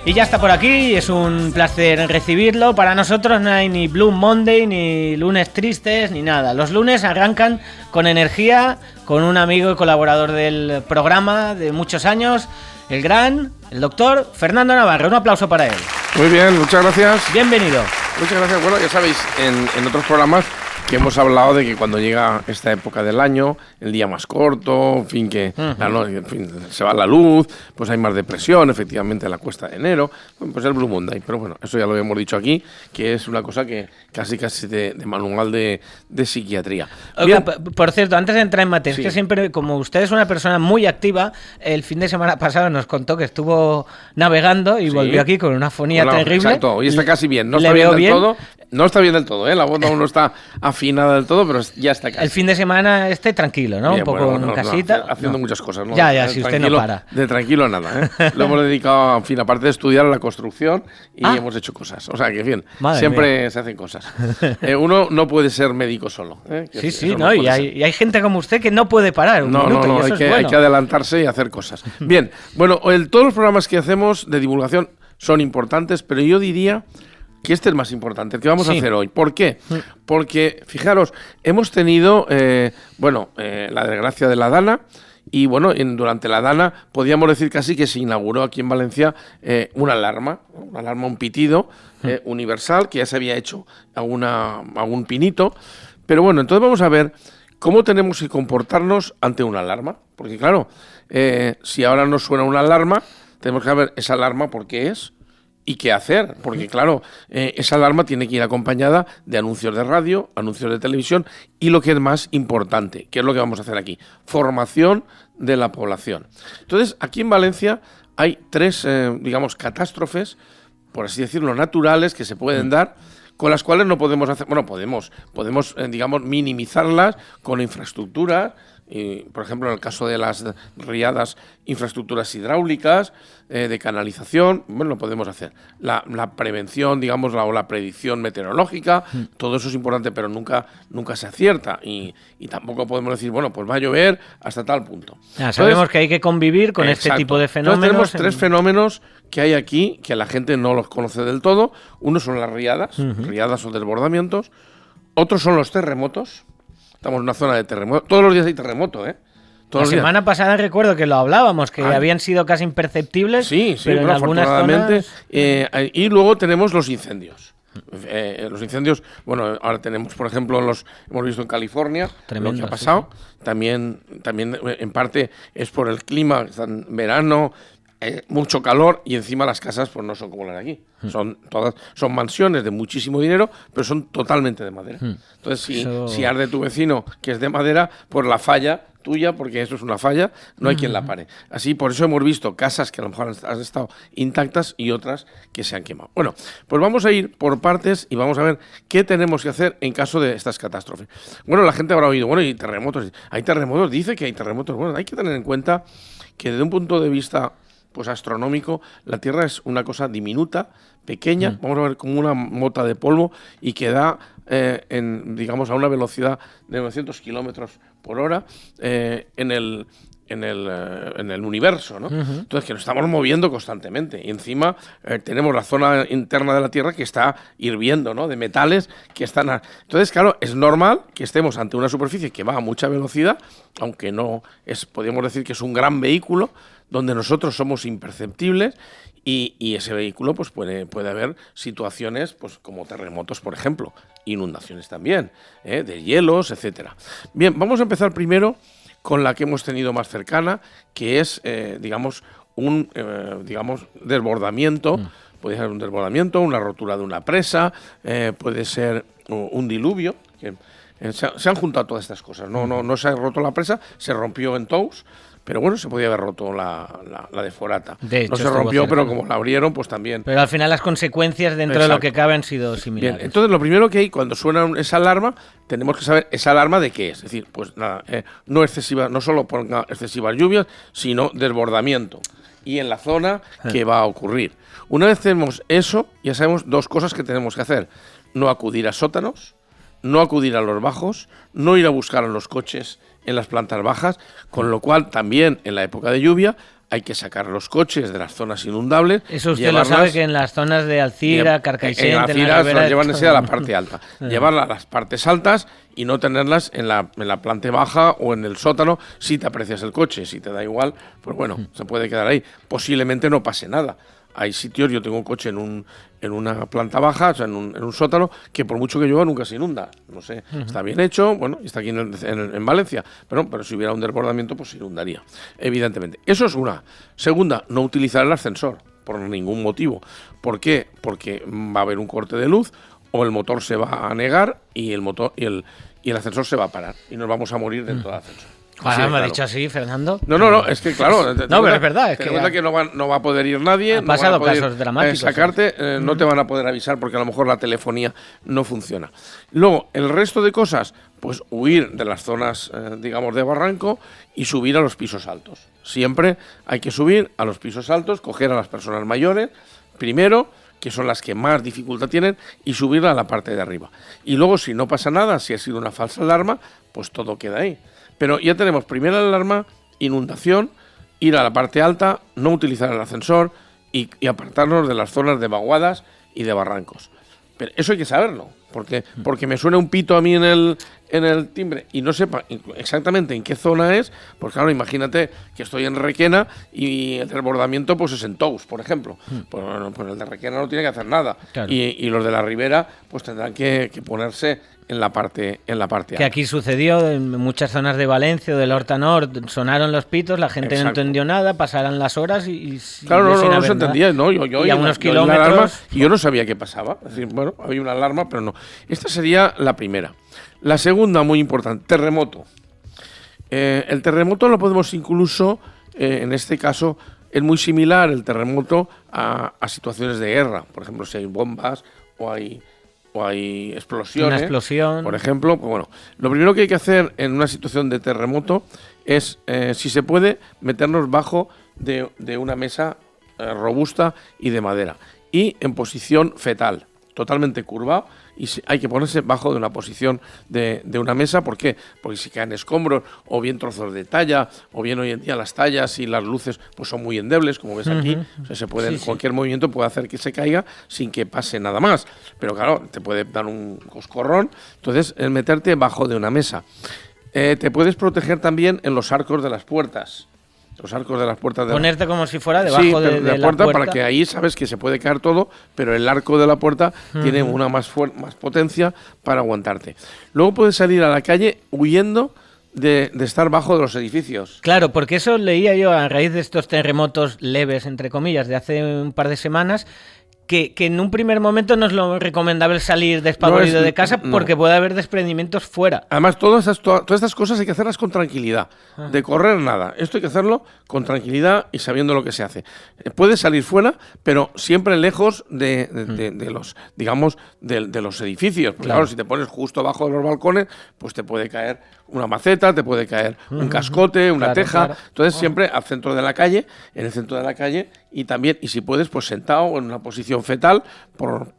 Y ya está por aquí, es un placer recibirlo. Para nosotros no hay ni Blue Monday, ni lunes tristes, ni nada. Los lunes arrancan con energía, con un amigo y colaborador del programa de muchos años, el doctor Fernando Navarro. Un aplauso para él. Muy bien, muchas gracias. Bienvenido. Muchas gracias. Bueno, ya sabéis, en otros programas que hemos hablado de que cuando llega esta época del año, el día más corto, en fin, que se va la luz, pues hay más depresión, efectivamente, en la cuesta de enero, pues el Blue Monday. Pero bueno, eso ya lo hemos dicho aquí, que es una cosa que casi de manual de psiquiatría. Oiga, por cierto, antes de entrar en materia, es que siempre, como usted es una persona muy activa, el fin de semana pasado nos contó que estuvo navegando y volvió aquí con una fonía terrible. Exacto, y está casi bien, no está bien del todo. No está bien del todo, la voz aún no está afinada del todo, pero ya está casi. El fin de semana tranquilo, ¿no? Bien, un poco en casita. Haciendo muchas cosas, ¿no? Ya, si usted no para. De tranquilo nada, Lo hemos dedicado, en fin, aparte de estudiar a la construcción y hemos hecho cosas. O sea, que bien, siempre mía. Se hacen cosas. Uno no puede ser médico solo. Sí, ¿no? Y hay gente como usted que no puede parar un minuto. Hay que adelantarse y hacer cosas. Bien, bueno, todos los programas que hacemos de divulgación son importantes, pero yo diría que este es el más importante, el que vamos a hacer hoy. ¿Por qué? Porque, fijaros, hemos tenido, la desgracia de la Dana, y bueno, durante la Dana podíamos decir casi que se inauguró aquí en Valencia una alarma, un pitido universal, que ya se había hecho algún pinito. Pero bueno, entonces vamos a ver cómo tenemos que comportarnos ante una alarma. Porque claro, si ahora nos suena una alarma, tenemos que saber esa alarma por qué es y qué hacer, porque claro, esa alarma tiene que ir acompañada de anuncios de radio, anuncios de televisión y lo que es más importante, que es lo que vamos a hacer aquí, formación de la población. Entonces, aquí en Valencia hay tres, catástrofes, por así decirlo, naturales que se pueden dar, con las cuales no podemos hacer, podemos minimizarlas con infraestructuras. Por ejemplo, en el caso de las riadas, infraestructuras hidráulicas, de canalización, lo podemos hacer. La prevención, o la predicción meteorológica, todo eso es importante, pero nunca se acierta. Y tampoco podemos decir, pues va a llover hasta tal punto. Sabemos que hay que convivir con este tipo de fenómenos. Entonces, tenemos tres fenómenos que hay aquí, que la gente no los conoce del todo. Uno son las riadas, riadas o desbordamientos. Otros son los terremotos. Estamos en una zona de terremoto. Todos los días hay terremoto, La semana pasada recuerdo que lo hablábamos, que habían sido casi imperceptibles, pero en algunas zonas... Y luego tenemos los incendios. Los incendios, ahora tenemos, por ejemplo, hemos visto en California lo que ha pasado. Sí. También en parte es por el clima, está en verano, mucho calor y encima las casas pues no son como las de aquí. Son mansiones de muchísimo dinero, pero son totalmente de madera. Entonces, si arde tu vecino, que es de madera, pues la falla tuya, porque eso es una falla, no hay quien la pare. Así, por eso hemos visto casas que a lo mejor han estado intactas y otras que se han quemado. Bueno, pues vamos a ir por partes y vamos a ver qué tenemos que hacer en caso de estas catástrofes. Bueno, la gente habrá oído, y terremotos. Hay terremotos, dice que hay terremotos. Bueno, hay que tener en cuenta que desde un punto de vista astronómico, la Tierra es una cosa diminuta, pequeña, vamos a ver como una mota de polvo y que da a una velocidad de 900 kilómetros por hora en el universo, ¿no? Entonces, que nos estamos moviendo constantemente y encima tenemos la zona interna de la Tierra que está hirviendo, ¿no? De metales que están... Entonces, claro, es normal que estemos ante una superficie que va a mucha velocidad, aunque no es, podríamos decir que es un gran vehículo, donde nosotros somos imperceptibles y ese vehículo pues puede haber situaciones pues como terremotos, por ejemplo, inundaciones también, de hielos, etcétera. Bien, vamos a empezar primero con la que hemos tenido más cercana, que es, un desbordamiento. Puede ser un desbordamiento, una rotura de una presa, puede ser un diluvio. Que, se han juntado todas estas cosas. No se ha roto la presa, se rompió en Tous, pero bueno, se podía haber roto la de Forata. De hecho, no se rompió, pero como la abrieron, pues también. Pero al final las consecuencias dentro de lo que cabe han sido similares. Bien, entonces lo primero que hay cuando suena esa alarma, tenemos que saber esa alarma de qué es. Es decir, pues nada, no solo ponga excesivas lluvias, sino desbordamiento. Y en la zona que va a ocurrir. Una vez tenemos eso, ya sabemos dos cosas que tenemos que hacer. No acudir a sótanos, no acudir a los bajos, no ir a buscar a los coches en las plantas bajas, con lo cual también en la época de lluvia hay que sacar los coches de las zonas inundables. Eso usted lo sabe, que en las zonas de Alcira, Carcaixent, en Alcira los llevan a la parte alta. Llevarla a las partes altas y no tenerlas en la planta baja o en el sótano si te aprecias el coche. Si te da igual, pues bueno, se puede quedar ahí. Posiblemente no pase nada. Hay sitios, yo tengo un coche en una planta baja, o sea, en un sótano, que por mucho que llueva nunca se inunda. No sé, está bien hecho, bueno, está aquí en Valencia, pero si hubiera un desbordamiento, pues se inundaría, evidentemente. Eso es una. Segunda, no utilizar el ascensor, por ningún motivo. ¿Por qué? Porque va a haber un corte de luz, o el motor se va a negar y el ascensor se va a parar, y nos vamos a morir dentro del ascensor. Ojalá, me ha dicho así, Fernando. No, es que claro. No, pero es verdad. Es que no va a poder ir nadie. Han pasado casos dramáticos. Sacarte, no te van a poder avisar porque a lo mejor la telefonía no funciona. Luego, el resto de cosas, pues huir de las zonas, digamos, de barranco y subir a los pisos altos. Siempre hay que subir a los pisos altos, coger a las personas mayores, primero, que son las que más dificultad tienen, y subirla a la parte de arriba. Y luego, si no pasa nada, si ha sido una falsa alarma, pues todo queda ahí. Pero ya tenemos primera alarma, inundación, ir a la parte alta, no utilizar el ascensor y apartarnos de las zonas de vaguadas y de barrancos. Pero eso hay que saberlo, porque me suena un pito a mí en el timbre y no sepa exactamente en qué zona es, pues claro, imagínate que estoy en Requena y el desbordamiento pues es en Tous, por ejemplo. Pues el de Requena no tiene que hacer nada. Claro. Y los de la Ribera pues tendrán que ponerse en la parte alta. Que aquí sucedió en muchas zonas de Valencia o del Horta Nord, sonaron los pitos, la gente no entendió nada, pasaron las horas y claro, no se entendía, no, yo y a unos kilómetros alarma, y yo no sabía qué pasaba. Es decir, bueno, había una alarma, pero no. Esta sería la primera. La segunda, muy importante, terremoto. El terremoto lo podemos incluso, en este caso, es muy similar el terremoto a situaciones de guerra. Por ejemplo, si hay bombas o hay explosiones, una explosión, por ejemplo, pues bueno, lo primero que hay que hacer en una situación de terremoto es, si se puede, meternos bajo de una mesa robusta y de madera y en posición fetal, totalmente curvado, y hay que ponerse bajo de una posición de una mesa. ¿Por qué? Porque si caen escombros o bien trozos de talla, o bien hoy en día las tallas y las luces pues son muy endebles, como ves aquí. O sea, cualquier movimiento puede hacer que se caiga sin que pase nada más. Pero claro, te puede dar un coscorrón. Entonces, el meterte bajo de una mesa. Te puedes proteger también en los arcos de las puertas. Los arcos de las puertas. Ponerte como si fuera debajo de la puerta. Para que ahí sabes que se puede caer todo, pero el arco de la puerta tiene una más potencia para aguantarte. Luego puedes salir a la calle huyendo de estar bajo de los edificios. Claro, porque eso leía yo a raíz de estos terremotos leves, entre comillas, de hace un par de semanas, que en un primer momento no es lo recomendable salir despavorido de casa porque puede haber desprendimientos fuera. Además, todas estas cosas hay que hacerlas con tranquilidad. De correr nada. Esto hay que hacerlo con tranquilidad y sabiendo lo que se hace. Puedes salir fuera, pero siempre lejos de los, digamos, de los edificios. Porque claro, si te pones justo abajo de los balcones, pues te puede caer una maceta, te puede caer un cascote, una teja. Claro. Entonces, siempre al centro de la calle, en el centro de la calle, y también, y si puedes, pues sentado o en una posición fetal por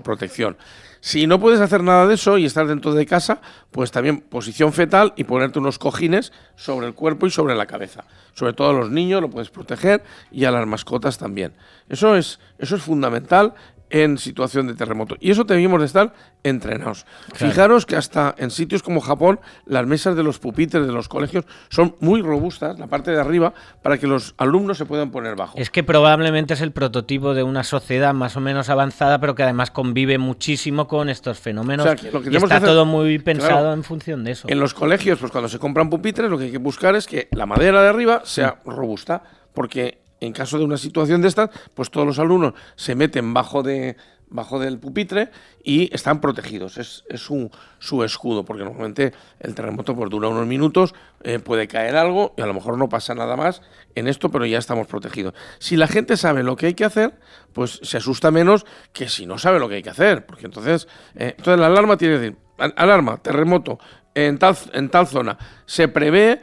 protección. Si no puedes hacer nada de eso y estar dentro de casa, pues también posición fetal y ponerte unos cojines sobre el cuerpo y sobre la cabeza. Sobre todo a los niños lo puedes proteger y a las mascotas también. Eso es fundamental en situación de terremoto. Y eso debemos de estar entrenados. Claro. Fijaros que hasta en sitios como Japón, las mesas de los pupitres de los colegios son muy robustas, la parte de arriba, para que los alumnos se puedan poner bajo. Es que probablemente es el prototipo de una sociedad más o menos avanzada, pero que además convive muchísimo con estos fenómenos. O sea, lo que y está todo muy pensado en función de eso. En los colegios, pues cuando se compran pupitres, lo que hay que buscar es que la madera de arriba sea robusta, porque en caso de una situación de estas, pues todos los alumnos se meten bajo del pupitre y están protegidos. Es su escudo, porque normalmente el terremoto pues dura unos minutos, puede caer algo y a lo mejor no pasa nada más en esto, pero ya estamos protegidos. Si la gente sabe lo que hay que hacer, pues se asusta menos que si no sabe lo que hay que hacer, porque entonces la alarma tiene que decir, alarma, terremoto, en tal zona. Se prevé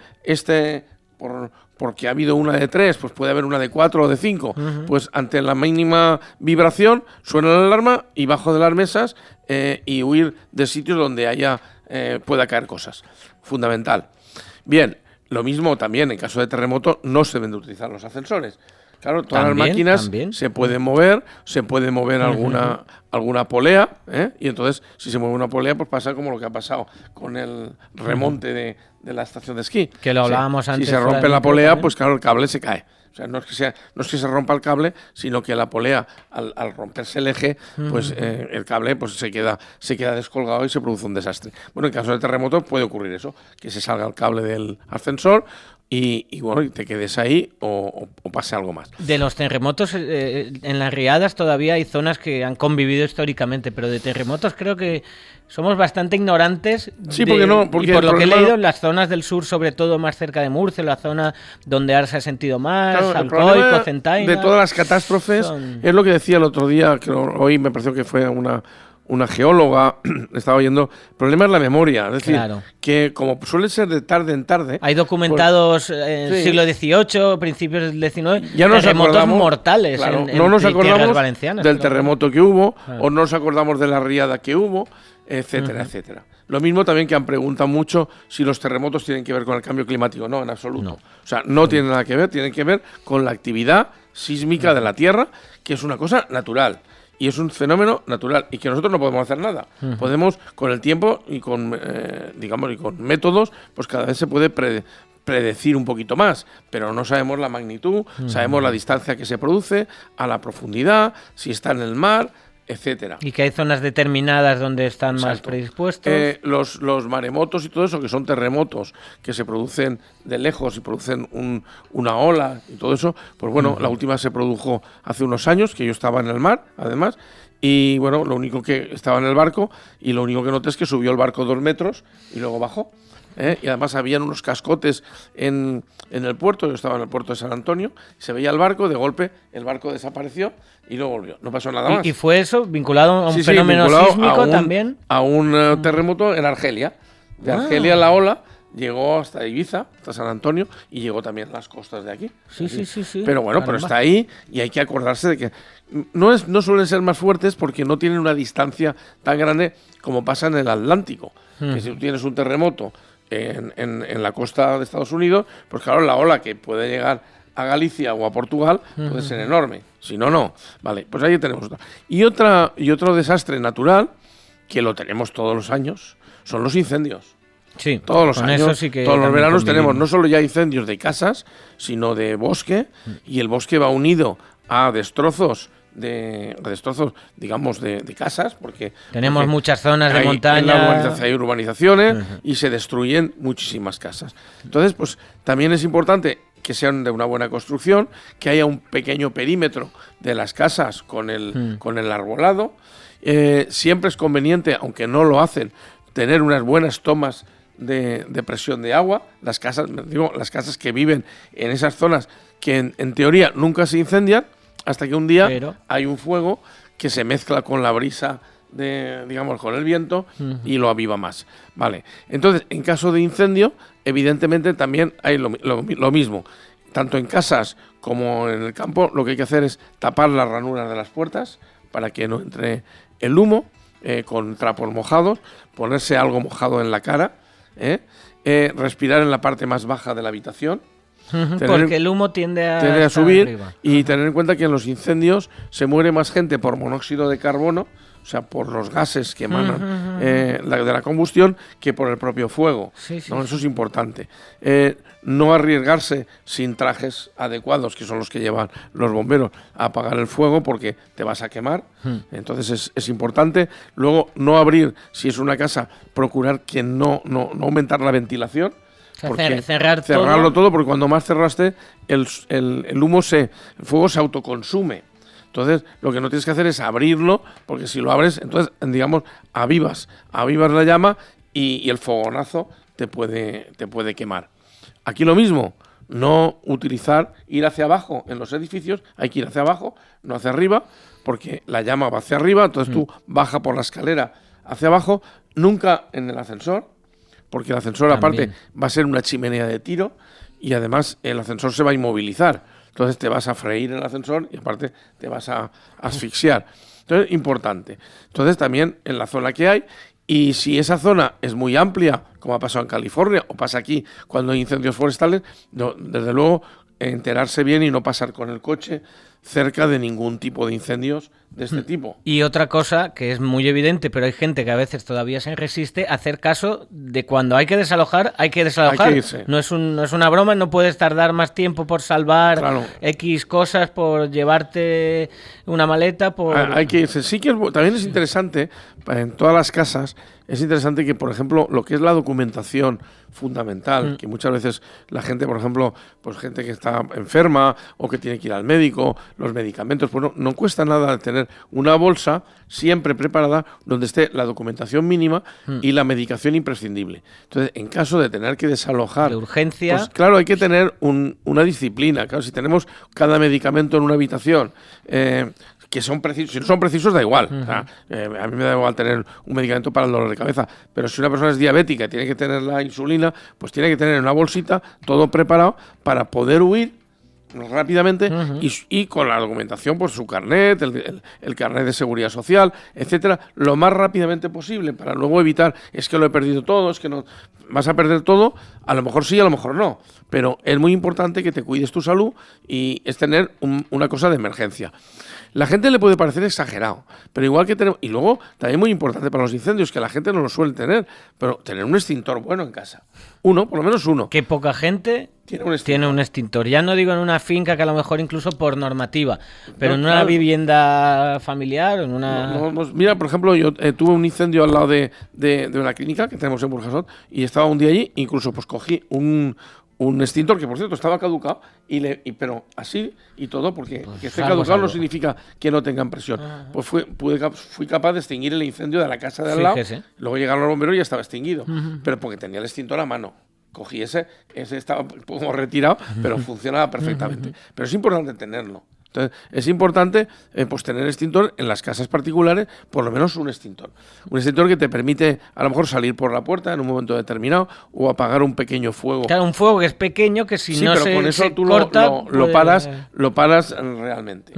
porque ha habido una de 3, pues puede haber una de 4 o de 5. Pues ante la mínima vibración suena la alarma y bajo de las mesas y huir de sitios donde pueda caer cosas. Fundamental. Bien, Lo mismo también, en caso de terremoto, no se deben de utilizar los ascensores. Claro, todas las máquinas se pueden mover, alguna polea, y entonces, si se mueve una polea, pues pasa como lo que ha pasado con el remonte de la estación de esquí. Que lo hablábamos antes. Si se rompe la polea, pues claro, el cable se cae. O sea, no es que se rompa el cable, sino que la polea, al romperse el eje, pues el cable pues se queda descolgado y se produce un desastre. Bueno, en caso de terremoto puede ocurrir eso, que se salga el cable del ascensor y bueno, y te quedes ahí o pase algo más. De los terremotos, en las riadas todavía hay zonas que han convivido históricamente, pero de terremotos creo que somos bastante ignorantes. Sí, porque por lo que he leído, en las zonas del sur, sobre todo más cerca de Murcia, la zona donde ahora se ha sentido más, claro, Alcoy, Cocentaina. De todas las catástrofes, es lo que decía el otro día, que hoy me pareció que fue una geóloga, estaba oyendo, el problema es la memoria, es decir, que como suele ser de tarde en tarde... Hay documentados en el siglo XVIII, principios del XIX, ya nos terremotos acordamos, mortales no nos acordamos del claro. terremoto que hubo, o no nos acordamos de la riada que hubo, etcétera, etcétera. Lo mismo también que han preguntado mucho si los terremotos tienen que ver con el cambio climático. No, en absoluto. No. O sea, no tienen nada que ver, tienen que ver con la actividad sísmica de la Tierra, que es una cosa natural. Y es un fenómeno natural y que nosotros no podemos hacer nada. Podemos, con el tiempo y con métodos, pues cada vez se puede predecir un poquito más, pero no sabemos la magnitud, sabemos la distancia que se produce, a la profundidad, si está en el mar, etcétera. Y que hay zonas determinadas donde están más predispuestos. Los maremotos y todo eso, que son terremotos que se producen de lejos y producen una ola y todo eso, pues bueno, la última se produjo hace unos años, que yo estaba en el mar, además, y bueno, lo único que estaba en el barco, y lo único que noté es que subió el barco 2 metros y luego bajó. Y además habían unos cascotes en el puerto, yo estaba en el puerto de San Antonio, se veía el barco, de golpe el barco desapareció y luego volvió, no pasó nada más. ¿Y fue eso vinculado a un fenómeno sísmico también? A un terremoto en Argelia. De Argelia la ola llegó hasta Ibiza, hasta San Antonio, y llegó también a las costas de aquí. Sí. Pero bueno, pero está ahí y hay que acordarse de que no suelen ser más fuertes porque no tienen una distancia tan grande como pasa en el Atlántico. Que si tú tienes un terremoto en la costa de Estados Unidos, pues claro, la ola que puede llegar a Galicia o a Portugal puede ser enorme. Si no, no. Vale, pues ahí tenemos otra. Y otro desastre natural, que lo tenemos todos los años, son los incendios. Sí, todos los años, eso sí que todos los veranos tenemos no solo ya incendios de casas, sino de bosque, y el bosque va unido a destrozos digamos de casas, porque tenemos muchas zonas de montaña, hay urbanizaciones y se destruyen muchísimas casas. Entonces, pues también es importante que sean de una buena construcción, que haya un pequeño perímetro de las casas con el arbolado. Siempre es conveniente, aunque no lo hacen, tener unas buenas tomas de presión de agua. Las casas que viven en esas zonas que en teoría nunca se incendian, hasta que un día hay un fuego que se mezcla con la brisa con el viento y lo aviva más. Vale. Entonces, en caso de incendio, evidentemente también hay lo mismo. Tanto en casas como en el campo, lo que hay que hacer es tapar las ranuras de las puertas para que no entre el humo, con trapos mojados, ponerse algo mojado en la cara, respirar en la parte más baja de la habitación. Porque el humo tiende a subir arriba. Y tener en cuenta que en los incendios se muere más gente por monóxido de carbono, o sea, por los gases que emanan de la combustión, que por el propio fuego. ¿No? Eso es importante. No arriesgarse sin trajes adecuados, que son los que llevan los bomberos, a apagar el fuego porque te vas a quemar. Entonces es importante. Luego, no abrir, si es una casa, procurar que no aumentar la ventilación. Cerrarlo todo, porque cuando más cerraste, el fuego se autoconsume. Entonces, lo que no tienes que hacer es abrirlo, porque si lo abres, entonces, digamos, avivas la llama y el fogonazo te puede quemar. Aquí lo mismo, no ir hacia abajo en los edificios, hay que ir hacia abajo, no hacia arriba, porque la llama va hacia arriba, entonces tú baja por la escalera hacia abajo, nunca en el ascensor, porque el ascensor aparte va a ser una chimenea de tiro y además el ascensor se va a inmovilizar. Entonces te vas a freír en el ascensor y aparte te vas a asfixiar. Entonces, importante. Entonces también en la zona que hay Y si esa zona es muy amplia, como ha pasado en California o pasa aquí cuando hay incendios forestales, desde luego enterarse bien y no pasar con el coche cerca de ningún tipo de incendios de este tipo. Y otra cosa que es muy evidente, pero hay gente que a veces todavía se resiste, hacer caso de cuando hay que desalojar, hay que desalojar. Hay que irse. No es una broma, no puedes tardar más tiempo por salvar X cosas, por llevarte una maleta, Hay que irse. Sí que también es interesante, en todas las casas, es interesante que, por ejemplo, lo que es la documentación fundamental, que muchas veces la gente, por ejemplo, pues gente que está enferma o que tiene que ir al médico, los medicamentos, pues no cuesta nada tener una bolsa siempre preparada donde esté la documentación mínima y la medicación imprescindible. Entonces, en caso de tener que desalojar, de urgencia, pues claro, hay que tener una disciplina. Claro, si tenemos cada medicamento en una habitación, que son precisos, si no son precisos da igual. O sea, a mí me da igual tener un medicamento para el dolor de cabeza, pero si una persona es diabética y tiene que tener la insulina, pues tiene que tener en una bolsita todo preparado para poder huir rápidamente y con la documentación, pues su carnet, el carnet de seguridad social, etcétera, lo más rápidamente posible para luego evitar, es que lo he perdido todo, es que no vas a perder todo, a lo mejor sí, a lo mejor no, pero es muy importante que te cuides tu salud y es tener una cosa de emergencia. La gente le puede parecer exagerado, pero igual que tenemos, y luego también muy importante para los incendios, que la gente no lo suele tener, pero tener un extintor bueno en casa. Uno, por lo menos uno. Que poca gente tiene un extintor. Ya no digo en una finca, que a lo mejor incluso por normativa, pero en una vivienda familiar, en una... Mira, por ejemplo, yo tuve un incendio al lado de una clínica que tenemos en Burjasot y estaba un día allí, incluso pues cogí un extintor que, por cierto, estaba caducado, pero así y todo, porque que esté caducado no significa que no tengan presión. Pues fui capaz de extinguir el incendio de la casa de al lado. Luego llegaron los bomberos y ya estaba extinguido, pero porque tenía el extintor a mano. Cogí ese estaba como retirado, pero funcionaba perfectamente. Pero es importante tenerlo. Entonces, es importante pues tener extintor en las casas particulares, por lo menos un extintor. Un extintor que te permite a lo mejor salir por la puerta en un momento determinado o apagar un pequeño fuego. Claro, un fuego que es pequeño, que si no pero con eso tú corta, lo paras realmente.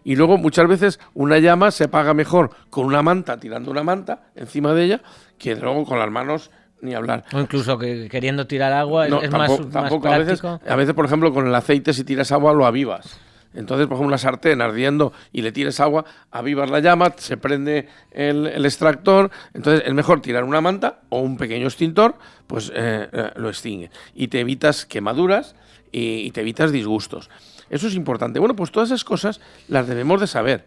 Y luego muchas veces una llama se apaga mejor con una manta, tirando una manta encima de ella, que luego con las manos ni hablar. O incluso que queriendo tirar agua es más práctico. A veces, por ejemplo, con el aceite, si tiras agua, lo avivas. Entonces, por ejemplo, una sartén ardiendo y le tires agua, avivas la llama, se prende el extractor. Entonces, es mejor tirar una manta o un pequeño extintor, pues lo extingue. Y te evitas quemaduras y te evitas disgustos. Eso es importante. Bueno, pues todas esas cosas las debemos de saber.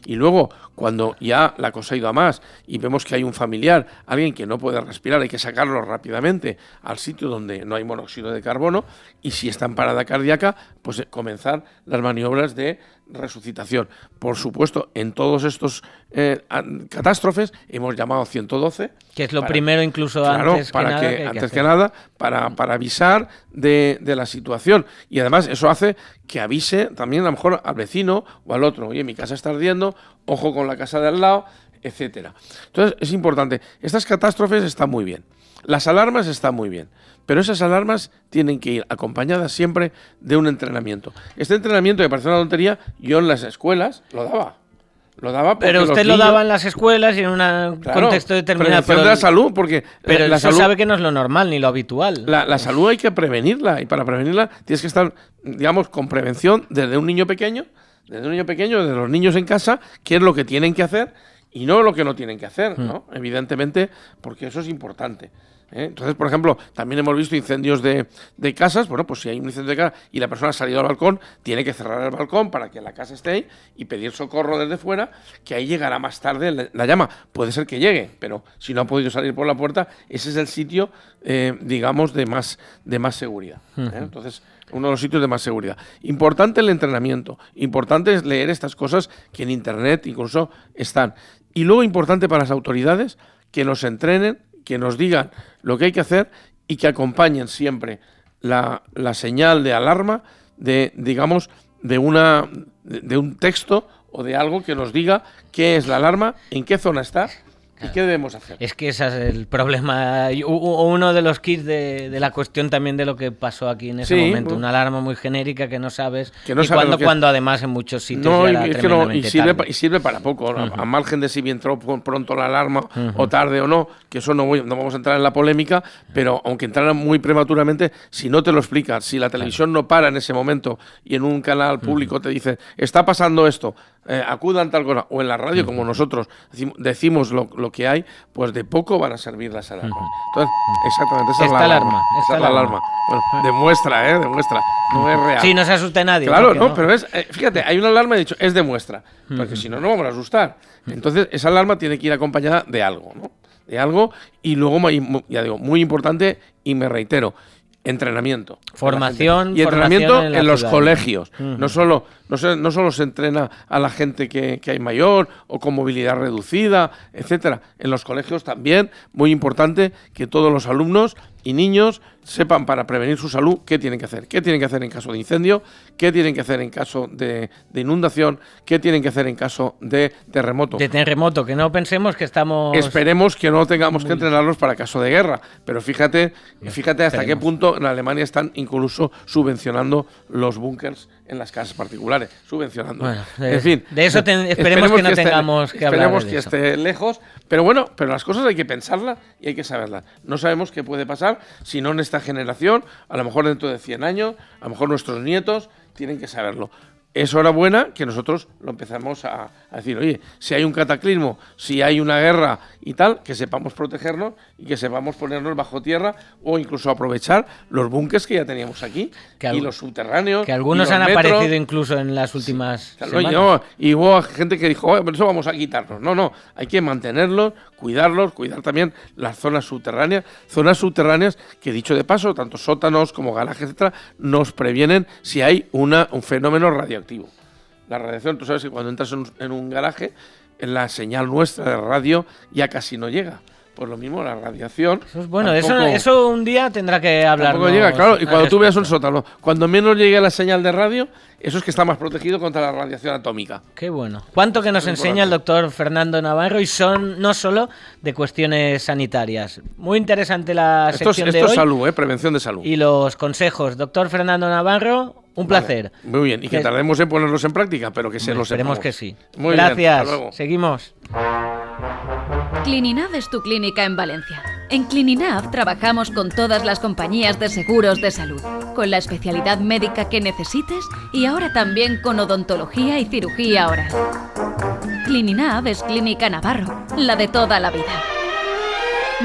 Y luego, cuando ya la cosa ha ido a más y vemos que hay un familiar, alguien que no puede respirar, hay que sacarlo rápidamente al sitio donde no hay monóxido de carbono, y si está en parada cardíaca, pues comenzar las maniobras de resucitación. Por supuesto, en todos estos catástrofes hemos llamado 112. Que es lo primero, incluso antes que nada, para avisar de la situación. Y además eso hace que avise también a lo mejor al vecino o al otro. Oye, mi casa está ardiendo, ojo con la casa de al lado, etcétera. Entonces es importante. Estas catástrofes están muy bien. Las alarmas están muy bien. Pero esas alarmas tienen que ir acompañadas siempre de un entrenamiento. Este entrenamiento, que parece una tontería, yo en las escuelas lo daba. Pero usted lo daba en las escuelas y en un contexto determinado. Pero de la salud, porque pero la salud sabe que no es lo normal ni lo habitual. La salud hay que prevenirla, y para prevenirla tienes que estar, digamos, con prevención desde un niño pequeño, desde los niños en casa, qué es lo que tienen que hacer y no lo que no tienen que hacer, ¿no? Evidentemente, porque eso es importante. Entonces, por ejemplo, también hemos visto incendios de casas. Bueno, pues si hay un incendio de casa y la persona ha salido al balcón, tiene que cerrar el balcón para que la casa esté ahí y pedir socorro desde fuera, que ahí llegará más tarde la llama. Puede ser que llegue, pero si no ha podido salir por la puerta, ese es el sitio, digamos, de más seguridad. Entonces, uno de los sitios de más seguridad. Importante el entrenamiento, importante es leer estas cosas que en Internet incluso están. Y luego importante para las autoridades que nos entrenen, que nos digan lo que hay que hacer y que acompañen siempre la señal de alarma de un texto o de algo que nos diga qué es la alarma, en qué zona está ¿Y qué debemos hacer? Es que ese es el problema, o uno de los kits de la cuestión también de lo que pasó aquí en ese momento. Una alarma muy genérica que no sabes, cuando además en muchos sitios ya era tremendamente tarde. Y sirve para poco, a margen de si bien entró pronto la alarma o tarde o no, que eso no vamos a entrar en la polémica, pero aunque entrara muy prematuramente, si no te lo explicas, si la televisión no para en ese momento y en un canal público te dice, está pasando esto, acudan tal cosa, o en la radio como nosotros decimos lo que hay, pues de poco van a servir las alarmas. Entonces, exactamente, esa es la alarma. Esa es la alarma. Bueno, demuestra, no es real. Sí, no se asuste nadie. Claro, no, pero es, fíjate, hay una alarma, he dicho, es de muestra, porque si no, no vamos a asustar. Entonces, esa alarma tiene que ir acompañada de algo, ¿no? De algo, y luego, ya digo, muy importante, y me reitero, entrenamiento. Formación. Y entrenamiento en los colegios. No solo se entrena a la gente que hay mayor o con movilidad reducida, etcétera. En los colegios también, muy importante que todos los alumnos y niños sepan para prevenir su salud qué tienen que hacer. ¿Qué tienen que hacer en caso de incendio? ¿Qué tienen que hacer en caso de inundación? ¿Qué tienen que hacer en caso de terremoto? De terremoto, que no pensemos que estamos... Esperemos que no tengamos que entrenarlos para caso de guerra, pero fíjate hasta qué punto en Alemania están incluso subvencionando los búnkers en las casas particulares, subvencionando. Bueno, en fin, de eso esperemos que no tengamos que hablar. Esperemos que esté lejos, pero las cosas hay que pensarlas y hay que saberlas. No sabemos qué puede pasar, si no en esta generación, a lo mejor dentro de 100 años, a lo mejor nuestros nietos tienen que saberlo. Es hora buena que nosotros lo empezamos a decir, oye, si hay un cataclismo, si hay una guerra y tal, que sepamos protegernos y que sepamos ponernos bajo tierra o incluso aprovechar los búnkers que ya teníamos aquí y los subterráneos. Que algunos han aparecido incluso en las últimas semanas. Y hubo gente que dijo, pero eso vamos a quitarnos. No, hay que mantenerlos, cuidar también las zonas subterráneas que, dicho de paso, tanto sótanos como garajes, etcétera, nos previenen si hay un fenómeno radioactivo. La radiación, tú sabes que cuando entras en un garaje, la señal nuestra de radio ya casi no llega. Pues lo mismo, la radiación... Eso un día tendrá que hablar. Tampoco llega, claro. Y cuando tú veas un sótano, cuando menos llegue la señal de radio, eso es que está más protegido contra la radiación atómica. Qué bueno. ¿Cuánto que nos enseña el doctor Fernando Navarro? Y son no solo de cuestiones sanitarias. Muy interesante la sección de hoy. Esto es salud, prevención de salud. Y los consejos. Doctor Fernando Navarro, un placer. Muy bien. Y que tardemos en ponerlos en práctica, pero que se los sepamos. Esperemos que sí. Muy Gracias. Bien, hasta luego. Seguimos. Clininav es tu clínica en Valencia. En Clininav trabajamos con todas las compañías de seguros de salud, con la especialidad médica que necesites y ahora también con odontología y cirugía oral. Clininav es Clínica Navarro, la de toda la vida.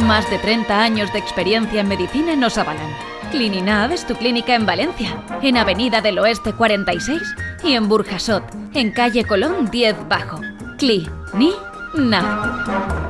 Más de 30 años de experiencia en medicina nos avalan. Clininav es tu clínica en Valencia, en Avenida del Oeste 46 y en Burjasot, en calle Colón 10 Bajo. Cli-ni-nav.